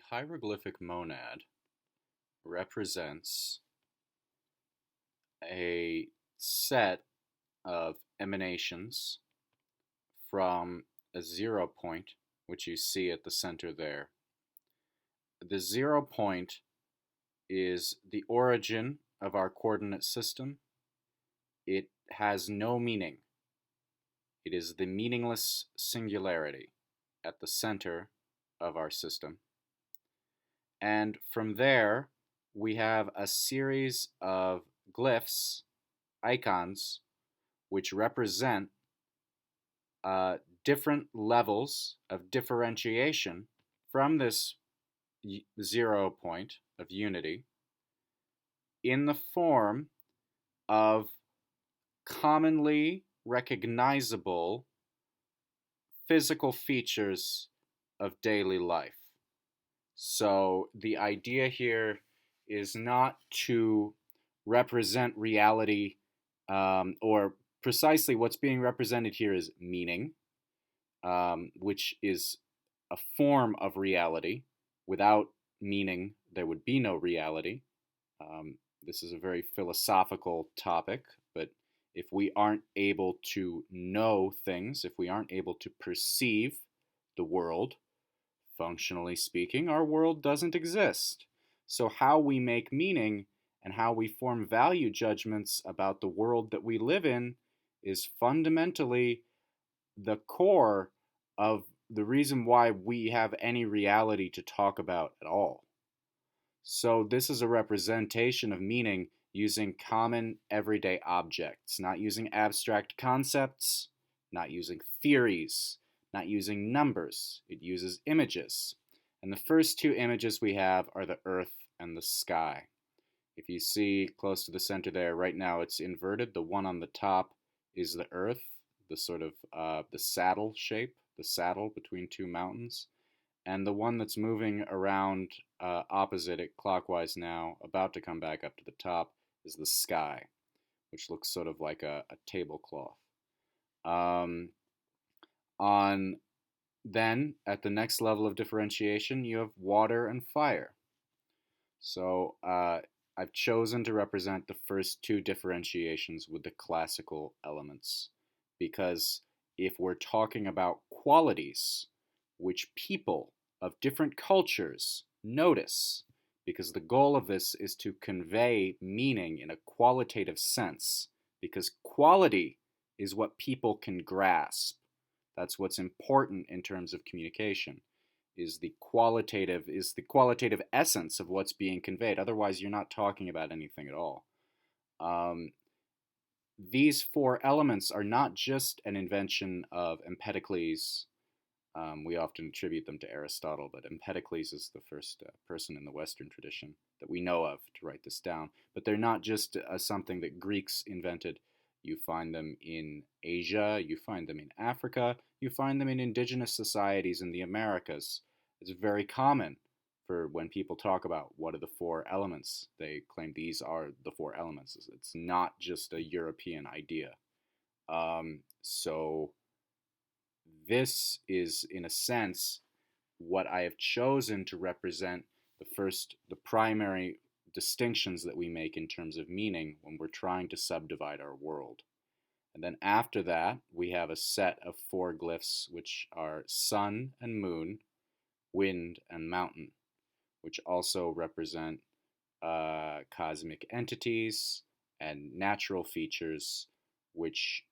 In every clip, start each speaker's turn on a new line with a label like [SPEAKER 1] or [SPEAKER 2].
[SPEAKER 1] The hieroglyphic monad represents a set of emanations from a 0 point, which you see at the center there. The 0 point is the origin of our coordinate system. It has no meaning. It is the meaningless singularity at the center of our system. And from there, we have a series of glyphs, icons, which represent different levels of differentiation from this 0 point of unity in the form of commonly recognizable physical features of daily life. So the idea here is not to represent reality, or precisely what's being represented here is meaning, which is a form of reality. Without meaning, there would be no reality. This is a very philosophical topic, but if we aren't able to know things, if we aren't able to perceive the world, functionally speaking, our world doesn't exist. So how we make meaning and how we form value judgments about the world that we live in is fundamentally the core of the reason why we have any reality to talk about at all. So this is a representation of meaning using common everyday objects, not using abstract concepts, not using theories, not using numbers. It uses images. And the first two images we have are the earth and the sky. If you see close to the center there, right now it's inverted. The one on the top is the earth, the sort of the saddle shape, the saddle between two mountains. And the one that's moving around opposite it clockwise now, about to come back up to the top, is the sky, which looks sort of like a tablecloth. Then, at the next level of differentiation, you have water and fire. So I've chosen to represent the first two differentiations with the classical elements, because if we're talking about qualities which people of different cultures notice, because the goal of this is to convey meaning in a qualitative sense, because quality is what people can grasp. That's what's important in terms of communication, is the qualitative essence of what's being conveyed. Otherwise, you're not talking about anything at all. These four elements are not just an invention of Empedocles. We often attribute them to Aristotle, but Empedocles is the first person in the Western tradition that we know of to write this down. But they're not just something that Greeks invented. You find them in Asia, you find them in Africa, you find them in indigenous societies in the Americas. It's very common for when people talk about what are the four elements, they claim these are the four elements. It's not just a European idea. So this is, in a sense, what I have chosen to represent the primary distinctions that we make in terms of meaning when we're trying to subdivide our world. And then after that, we have a set of four glyphs, which are sun and moon, wind and mountain, which also represent cosmic entities and natural features which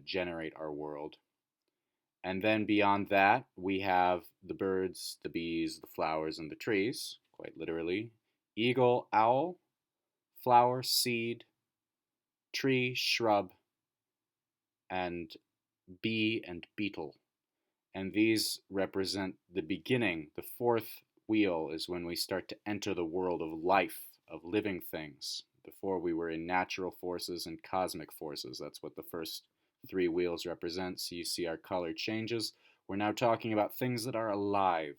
[SPEAKER 1] generate our world. And then beyond that, we have the birds, the bees, the flowers, and the trees, quite literally. Eagle, owl, flower, seed, tree, shrub, and bee and beetle. And these represent the beginning. The fourth wheel is when we start to enter the world of life, of living things. Before we were in natural forces and cosmic forces. That's what the first three wheels represent. So you see our color changes. We're now talking about things that are alive.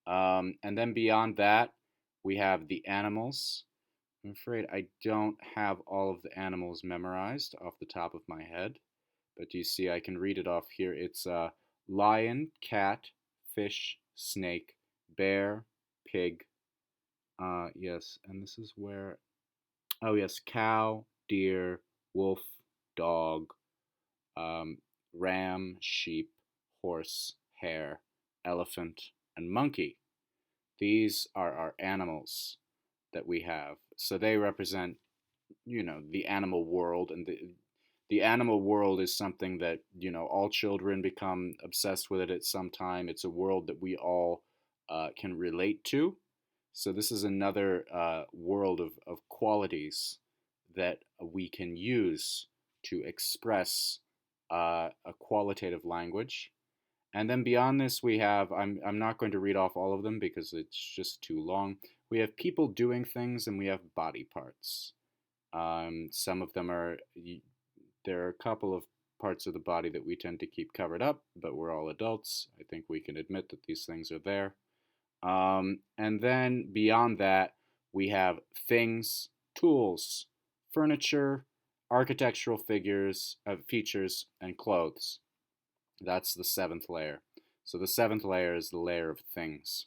[SPEAKER 1] And then beyond that, we have the animals. I'm afraid I don't have all of the animals memorized off the top of my head. But you see, I can read it off here. It's lion, cat, fish, snake, bear, pig. Yes, and this is where, oh yes, cow, deer, wolf, dog, um, ram, sheep, horse, hare, elephant, and monkey. These are our animals that we have. So they represent, the animal world, and the animal world is something that, all children become obsessed with it at some time. It's a world that we all can relate to. So this is another world of qualities that we can use to express a qualitative language. And then beyond this, we have, I'm not going to read off all of them because it's just too long. We have people doing things, and we have body parts. Some of them are, there are a couple of parts of the body that we tend to keep covered up, but we're all adults. I think we can admit that these things are there. And then beyond that, we have things, tools, furniture, architectural features, and clothes. That's the seventh layer. So the seventh layer is the layer of things.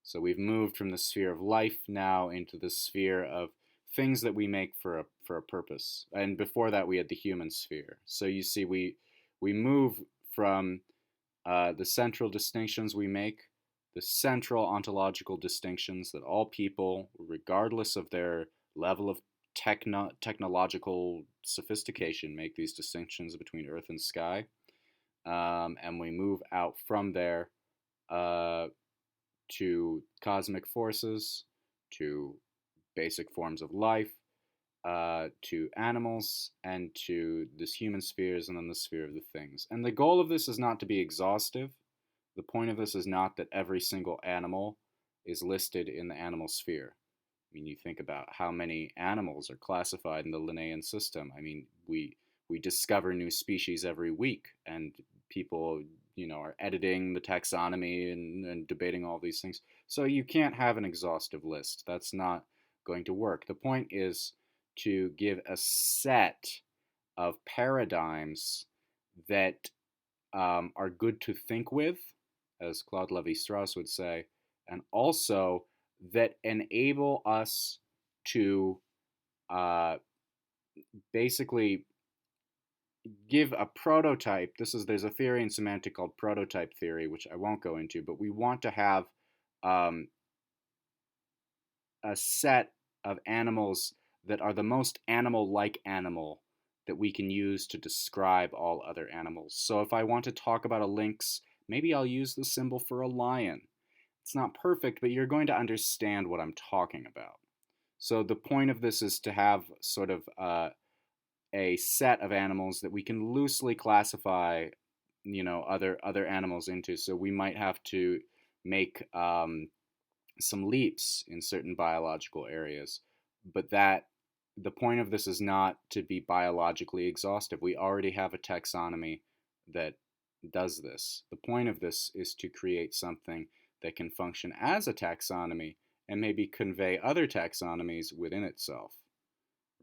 [SPEAKER 1] So we've moved from the sphere of life now into the sphere of things that we make for a purpose. And before that, we had the human sphere. So you see, we move from the central distinctions we make, the central ontological distinctions that all people, regardless of their level of technological sophistication, make these distinctions between earth and sky. And we move out from there uh, to cosmic forces, to basic forms of life, to animals, and to this human spheres, and then the sphere of the things. And the goal of this is not to be exhaustive. The point of this is not that every single animal is listed in the animal sphere. I mean, you think about how many animals are classified in the Linnaean system. I mean, we discover new species every week, and people, are editing the taxonomy and debating all these things. So you can't have an exhaustive list. That's not going to work. The point is to give a set of paradigms that are good to think with, as Claude Lévi-Strauss would say, and also that enable us to uh, basically give a prototype. There's a theory in semantic called prototype theory, which I won't go into, but we want to have um, a set of animals that are the most animal-like animal that we can use to describe all other animals. So if I want to talk about a lynx, maybe I'll use the symbol for a lion. It's not perfect, but you're going to understand what I'm talking about. So the point of this is to have sort of a set of animals that we can loosely classify, other animals into. So we might have to make some leaps in certain biological areas, but the point of this is not to be biologically exhaustive. We already have a taxonomy that does this. The point of this is to create something that can function as a taxonomy and maybe convey other taxonomies within itself,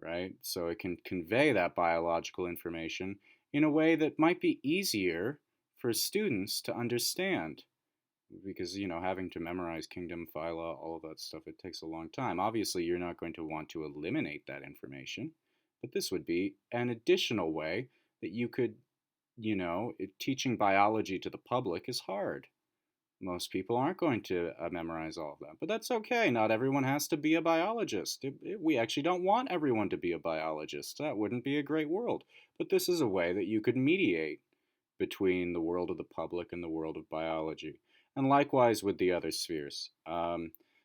[SPEAKER 1] right? So it can convey that biological information in a way that might be easier for students to understand, because having to memorize kingdom, phyla, all of that stuff, it takes a long time. Obviously you're not going to want to eliminate that information, but this would be an additional way that you could, teaching biology to the public is hard. Most people aren't going to memorize all of that, but that's okay. Not everyone has to be a biologist. We actually don't want everyone to be a biologist. That wouldn't be a great world. But this is a way that you could mediate between the world of the public and the world of biology. And likewise with the other spheres.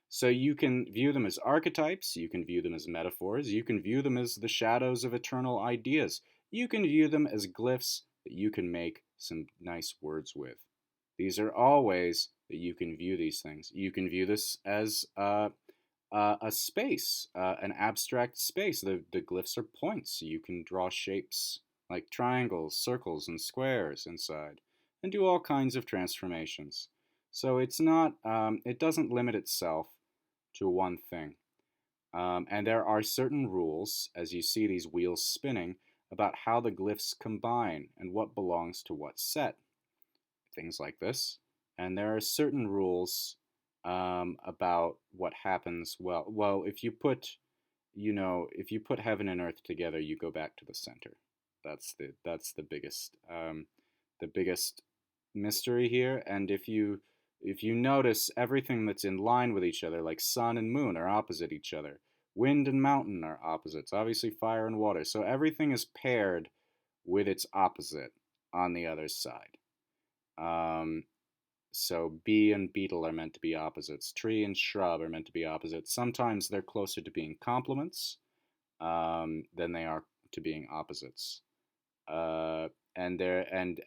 [SPEAKER 1] So you can view them as archetypes, you can view them as metaphors, you can view them as the shadows of eternal ideas. You can view them as glyphs that you can make some nice words with. These are all ways that you can view these things. You can view this as a space, an abstract space. The glyphs are points. You can draw shapes like triangles, circles, and squares inside, and do all kinds of transformations. So it's not, it doesn't limit itself to one thing. And there are certain rules, as you see these wheels spinning, about how the glyphs combine and what belongs to what set. Things like this. And there are certain rules about what happens. Well, if you put, if you put heaven and earth together, you go back to the center. That's the biggest mystery here. And if you notice, everything that's in line with each other, like sun and moon, are opposite each other. Wind and mountain are opposites. Obviously, fire and water. So everything is paired with its opposite on the other side. Um, so bee and beetle are meant to be opposites. Tree and shrub are meant to be opposites. Sometimes they're closer to being complements than they are to being opposites. Uh, and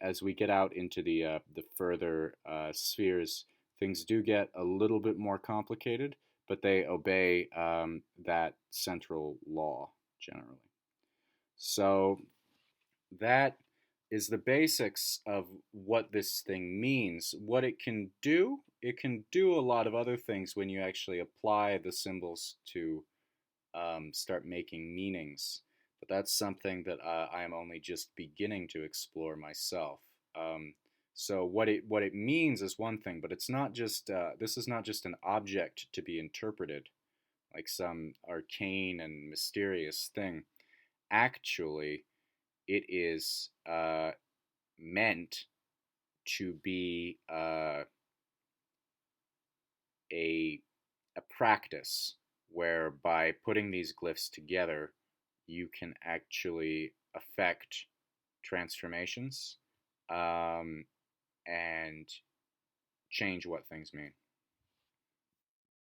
[SPEAKER 1] as we get out into the further spheres, things do get a little bit more complicated, but they obey that central law generally. So that is the basics of what this thing means. What it can do a lot of other things when you actually apply the symbols to start making meanings. But that's something that I am only just beginning to explore myself. So what it means is one thing, but it's not just this is not just an object to be interpreted like some arcane and mysterious thing. Actually, it is meant to be a a practice where by putting these glyphs together, you can actually affect transformations um, and change what things mean.